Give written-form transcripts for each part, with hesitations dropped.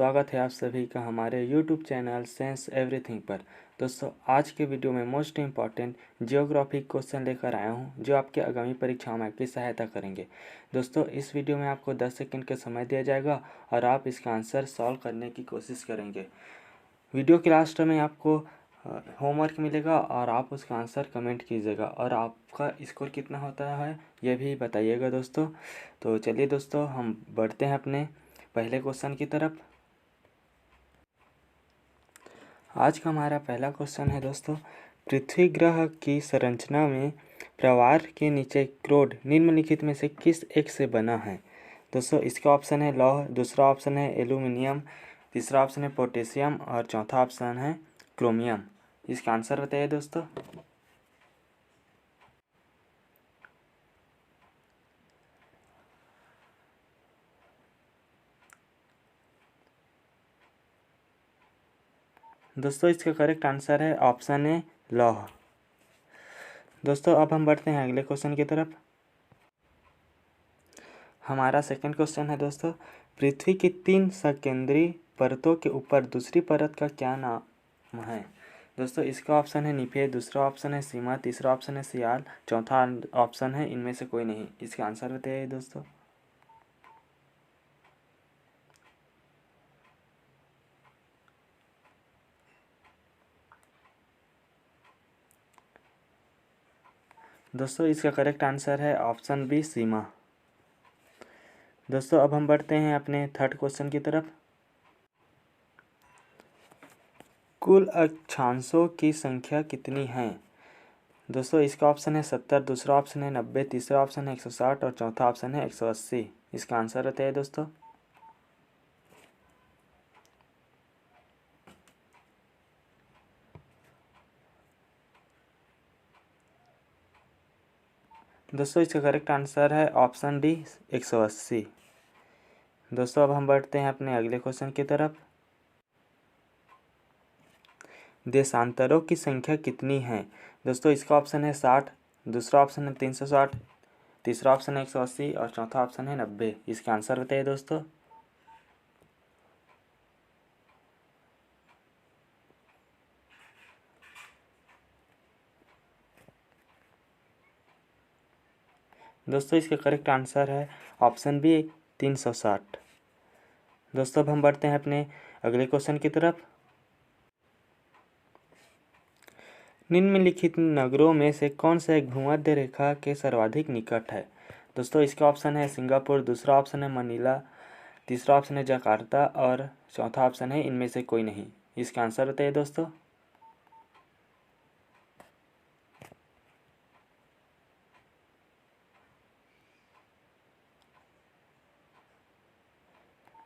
स्वागत है आप सभी का हमारे YouTube चैनल सेंस एवरीथिंग पर। दोस्तों, आज के वीडियो में मोस्ट इम्पॉर्टेंट जियोग्राफी क्वेश्चन लेकर आया हूं जो आपके आगामी परीक्षाओं में आपकी सहायता करेंगे। दोस्तों, इस वीडियो में आपको 10 सेकंड का समय दिया जाएगा और आप इसका आंसर सॉल्व करने की कोशिश करेंगे। वीडियो के लास्ट में आपको होमवर्क मिलेगा और आप उसका आंसर कमेंट कीजिएगा और आपका स्कोर कितना होता है यह भी बताइएगा दोस्तों। तो चलिए दोस्तों, हम बढ़ते हैं अपने पहले क्वेश्चन की तरफ। आज का हमारा पहला क्वेश्चन है दोस्तों, पृथ्वी ग्रह की संरचना में प्रवार के नीचे क्रोड निम्नलिखित में से किस एक से बना है। दोस्तों, इसका ऑप्शन है लौह, दूसरा ऑप्शन है एल्यूमिनियम, तीसरा ऑप्शन है पोटेशियम और चौथा ऑप्शन है क्रोमियम। इसका आंसर बताइए दोस्तों। दोस्तों, इसका करेक्ट आंसर है ऑप्शन ए लौह। दोस्तों, अब हम बढ़ते हैं अगले क्वेश्चन की तरफ। हमारा सेकंड क्वेश्चन है दोस्तों, पृथ्वी की 3 सकेंद्री परतों के ऊपर दूसरी परत का क्या नाम है। दोस्तों, इसका ऑप्शन है निफे, दूसरा ऑप्शन है सीमा, तीसरा ऑप्शन है सियाल, चौथा ऑप्शन है इनमें से कोई नहीं। इसका आंसर बताइए दोस्तों। दोस्तों, इसका करेक्ट आंसर है ऑप्शन बी सीमा। दोस्तों, अब हम बढ़ते हैं अपने थर्ड क्वेश्चन की तरफ। कुल अक्षांशों की संख्या कितनी है। दोस्तों, इसका ऑप्शन है 70, दूसरा ऑप्शन है 90, तीसरा ऑप्शन है 160 और चौथा ऑप्शन है 180। इसका आंसर बताइए दोस्तों। दोस्तों, इसका करेक्ट आंसर है ऑप्शन डी 180। दोस्तों, अब हम बढ़ते हैं अपने अगले क्वेश्चन की तरफ। देशांतरों की संख्या कितनी है। दोस्तों, इसका ऑप्शन है 60, दूसरा ऑप्शन है 360, तीसरा ऑप्शन है 180 और चौथा ऑप्शन है 90। इसका आंसर बताइए दोस्तों। दोस्तों, इसका करेक्ट आंसर है ऑप्शन बी 360। दोस्तों, अब हम बढ़ते हैं अपने अगले क्वेश्चन की तरफ। निम्नलिखित नगरों में से कौन सा एक भूमध्य रेखा के सर्वाधिक निकट है। दोस्तों, इसका ऑप्शन है सिंगापुर, दूसरा ऑप्शन है मनीला, तीसरा ऑप्शन है जकार्ता और चौथा ऑप्शन है इनमें से कोई नहीं। इसका आंसर बताइए दोस्तों।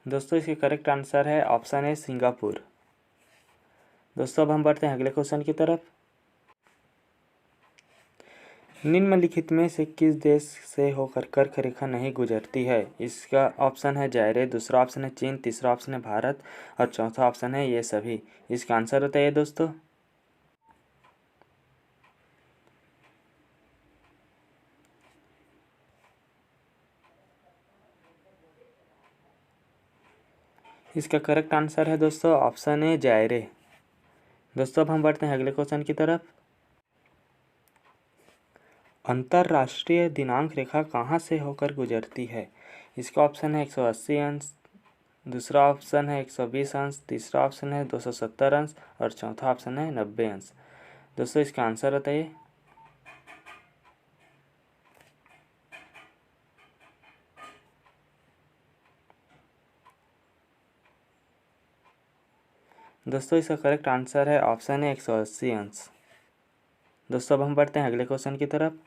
दोस्तों, इसके करेक्ट आंसर है ऑप्शन है सिंगापुर। दोस्तों, अब हम बढ़ते हैं अगले क्वेश्चन की तरफ। निम्नलिखित में से किस देश से होकर कर्क रेखा नहीं गुजरती है। इसका ऑप्शन है जायरे, दूसरा ऑप्शन है चीन, तीसरा ऑप्शन है भारत और चौथा ऑप्शन है ये सभी। इसका आंसर बताइए दोस्तों। इसका करेक्ट आंसर है दोस्तों ऑप्शन है जायरे। दोस्तों, अब हम बढ़ते हैं अगले क्वेश्चन की तरफ। अंतर्राष्ट्रीय दिनांक रेखा कहाँ से होकर गुजरती है। इसका ऑप्शन है 180 अंश, दूसरा ऑप्शन है 120 अंश, तीसरा ऑप्शन है 270 अंश और चौथा ऑप्शन है 90 अंश। दोस्तों, इसका आंसर बताइए। दोस्तों, इसका करेक्ट आंसर है ऑप्शन है 180 अंश। दोस्तों, अब हम बढ़ते हैं अगले क्वेश्चन की तरफ।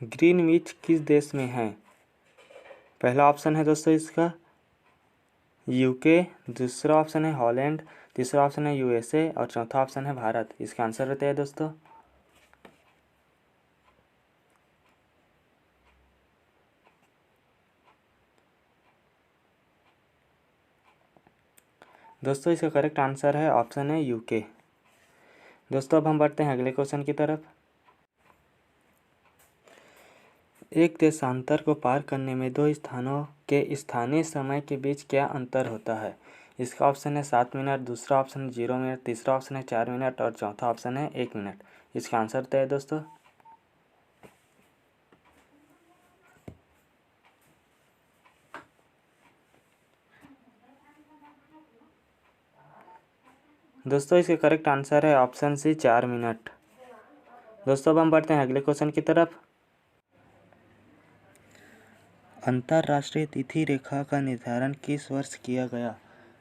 ग्रीनविच किस देश में है। पहला ऑप्शन है दोस्तों इसका यूके, दूसरा ऑप्शन है हॉलैंड, तीसरा ऑप्शन है यूएसए और चौथा ऑप्शन है भारत। इसका आंसर बताइए दोस्तों। दोस्तों, इसका करेक्ट आंसर है ऑप्शन है यूके। दोस्तों, अब हम बढ़ते हैं अगले क्वेश्चन की तरफ। एक देशांतर को पार करने में दो स्थानों के स्थानीय समय के बीच क्या अंतर होता है? इसका ऑप्शन है 7 मिनट, दूसरा ऑप्शन है 0 मिनट, तीसरा ऑप्शन है 4 मिनट और चौथा ऑप्शन है 1 मिनट। इसका आंसर तय है दोस्तों। दोस्तों इसका करेक्ट आंसर है ऑप्शन सी 4 मिनट। दोस्तों अब हम बढ़ते हैं अगले क्वेश्चन की तरफ। अंतर्राष्ट्रीय तिथि रेखा का निर्धारण किस वर्ष किया गया?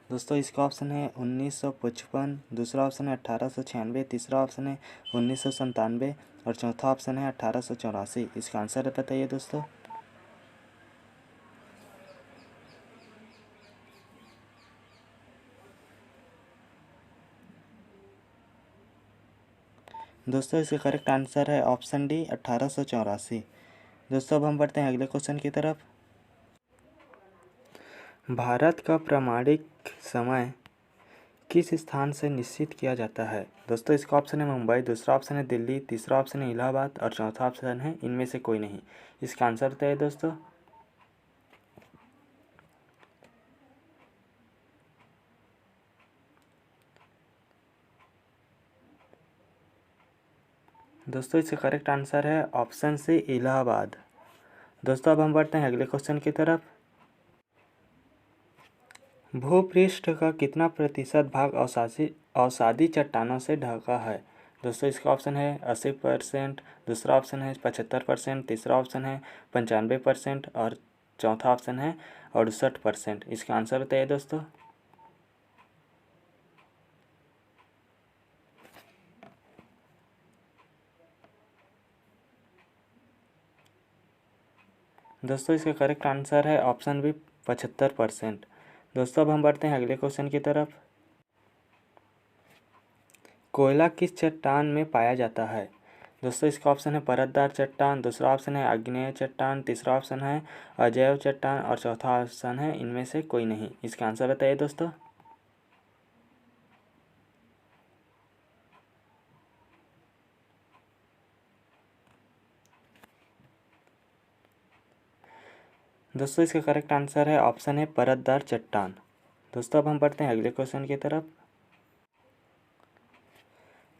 दोस्तों इसका ऑप्शन है 1955, दूसरा ऑप्शन है 1896, तीसरा ऑप्शन है 1997 और चौथा ऑप्शन है 1884। इसका आंसर बताइए दोस्तों। दोस्तों इसका करेक्ट आंसर है ऑप्शन डी 1884। दोस्तों अब हम बढ़ते हैं अगले क्वेश्चन की तरफ। भारत का प्रामाणिक समय किस स्थान से निश्चित किया जाता है? दोस्तों इसका ऑप्शन है मुंबई, दूसरा ऑप्शन है दिल्ली, तीसरा ऑप्शन है इलाहाबाद और चौथा ऑप्शन है इनमें से कोई नहीं। इसका आंसर तय है दोस्तों। दोस्तों इसका करेक्ट आंसर है ऑप्शन सी इलाहाबाद। दोस्तों अब हम बढ़ते हैं अगले क्वेश्चन की तरफ। भूपृष्ठ का कितना प्रतिशत भाग अवसादी चट्टानों से ढका है? दोस्तों इसका ऑप्शन है 80%, दूसरा ऑप्शन है 75%, तीसरा ऑप्शन है 95% और चौथा ऑप्शन है 68%। इसका आंसर बताइए दोस्तों। दोस्तों इसका करेक्ट आंसर है ऑप्शन बी 75%। दोस्तों अब हम बढ़ते हैं अगले क्वेश्चन की तरफ। कोयला किस चट्टान में पाया जाता है? दोस्तों इसका ऑप्शन है परतदार चट्टान, दूसरा ऑप्शन है आग्नेय चट्टान, तीसरा ऑप्शन है अजैव चट्टान और चौथा ऑप्शन है इनमें से कोई नहीं। इसका आंसर बताइए दोस्तों। दोस्तों इसका करेक्ट आंसर है ऑप्शन है परतदार चट्टान। दोस्तों अब हम बढ़ते हैं अगले क्वेश्चन की तरफ।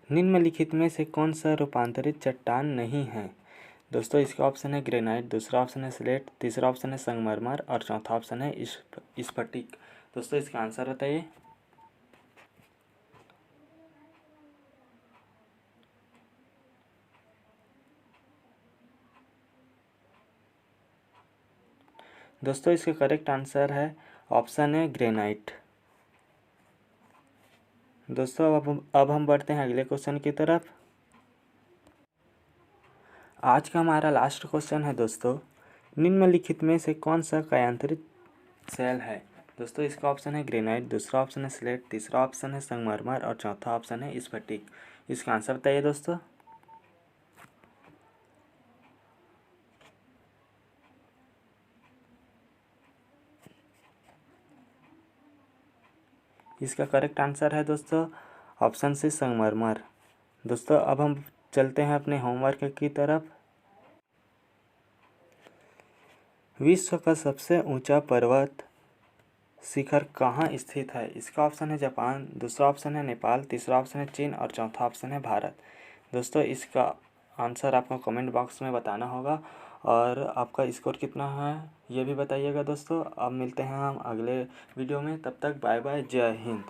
निम्नलिखित में से कौन सा रूपांतरित चट्टान नहीं है? दोस्तों इसका ऑप्शन है ग्रेनाइट, दूसरा ऑप्शन है स्लेट, तीसरा ऑप्शन है संगमरमर और चौथा ऑप्शन है स्फटिक। दोस्तों इसका आंसर बताइए। दोस्तों इसका करेक्ट आंसर है ऑप्शन है ग्रेनाइट। दोस्तों अब हम बढ़ते हैं अगले क्वेश्चन की तरफ। आज का हमारा लास्ट क्वेश्चन है दोस्तों, निम्नलिखित में से कौन सा कायांतरित सेल है? दोस्तों इसका ऑप्शन है ग्रेनाइट, दूसरा ऑप्शन है स्लेट, तीसरा ऑप्शन है संगमरमर और चौथा ऑप्शन है स्फटिक। इसका आंसर बताइए दोस्तों। इसका करेक्ट आंसर है दोस्तों ऑप्शन सी संगमरमर। दोस्तों अब हम चलते हैं अपने होमवर्क की तरफ। विश्व का सबसे ऊंचा पर्वत शिखर कहाँ स्थित है? इसका ऑप्शन है जापान, दूसरा ऑप्शन है नेपाल, तीसरा ऑप्शन है चीन और चौथा ऑप्शन है भारत। दोस्तों इसका आंसर आपको कमेंट बॉक्स में बताना होगा और आपका स्कोर कितना है ये भी बताइएगा दोस्तों। अब मिलते हैं हम अगले वीडियो में, तब तक बाय बाय, जय हिंद।